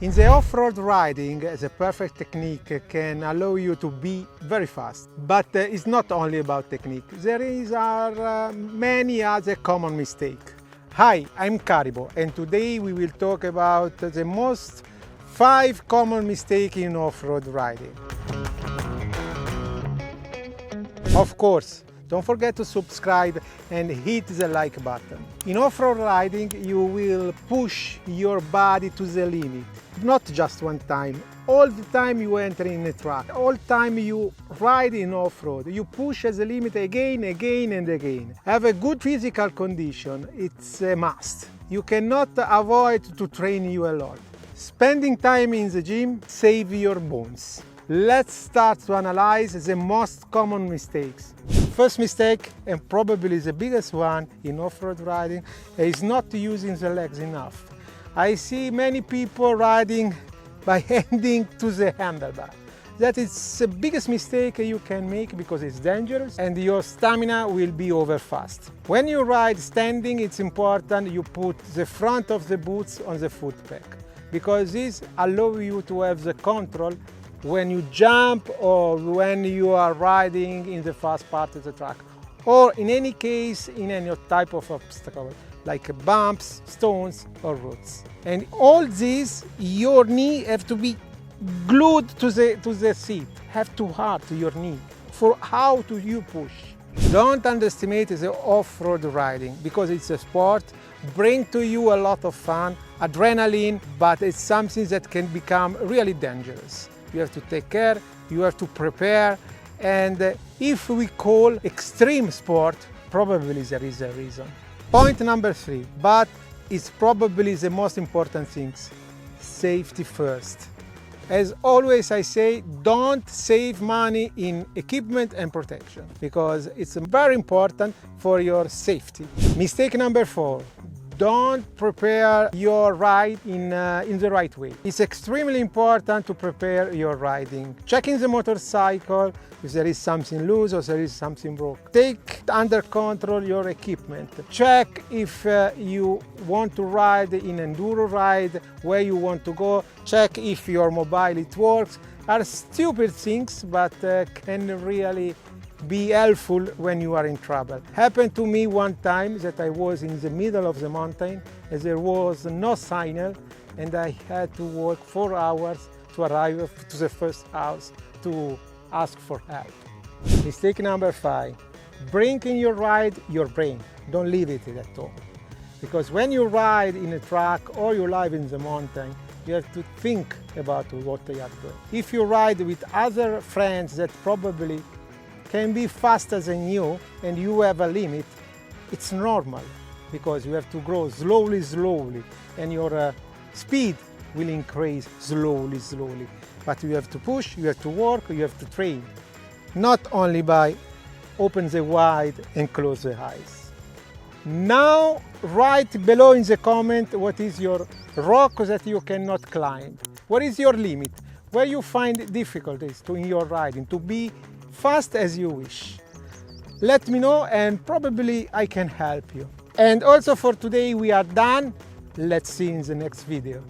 In the off-road riding, the perfect technique can allow you to be very fast. But it's not only about technique. There are many other common mistakes. Hi, I'm Caribo, and today we will talk about the most 5 common mistakes in off-road riding. Of course, don't forget to subscribe and hit the like button. In off-road riding, you will push your body to the limit. Not just one time. All the time you enter in a track, all the time you ride in off-road, you push the limit again and again. Have a good physical condition, it's a must. You cannot avoid to train you a lot. Spending time in the gym saves your bones. Let's start to analyze the most common mistakes. First mistake, and probably the biggest one in off-road riding, is not using the legs enough. I see many people riding by handing to the handlebar. That is the biggest mistake you can make because it's dangerous and your stamina will be over fast. When you ride standing, it's important you put the front of the boots on the foot peg because this allows you to have the control when you jump or when you are riding in the fast part of the track, or in any case in any type of obstacle like bumps, stones or roots. And all this, your knee have to be glued to the seat, have to hard to your knee for how do you push. Don't underestimate the off-road riding because it's a sport, bring to you a lot of fun, adrenaline, but it's something that can become really dangerous. You have to take care, you have to prepare, and if we call extreme sport, probably there is a reason. Point number 3, but it's probably the most important thing, safety first. As always I say, don't save money in equipment and protection because it's very important for your safety. Mistake number 4. Don't prepare your ride in the right way. It's extremely important to prepare your riding. Checking the motorcycle if there is something loose or there is something broken. Take under control your equipment. Check if you want to ride in enduro ride, where you want to go. Check if your mobility works. Are stupid things, but can really be helpful when you are in trouble. Happened to me one time that I was in the middle of the mountain and there was no signal and I had to walk 4 hours to arrive to the first house to ask for help. Mistake number 5. Bring in your ride your brain. Don't leave it at home. Because when you ride in a track or you live in the mountain, you have to think about what you are doing. If you ride with other friends that probably can be faster than you and you have a limit, it's normal because you have to grow slowly and your speed will increase slowly. But you have to push, you have to work, you have to train. Not only by open the wide and close the eyes. Now write below in the comment what is your rock that you cannot climb. What is your limit? Where you find difficulties in your riding to be fast as you wish. Let me know and probably I can help you. And also for today we are done. Let's see in the next video.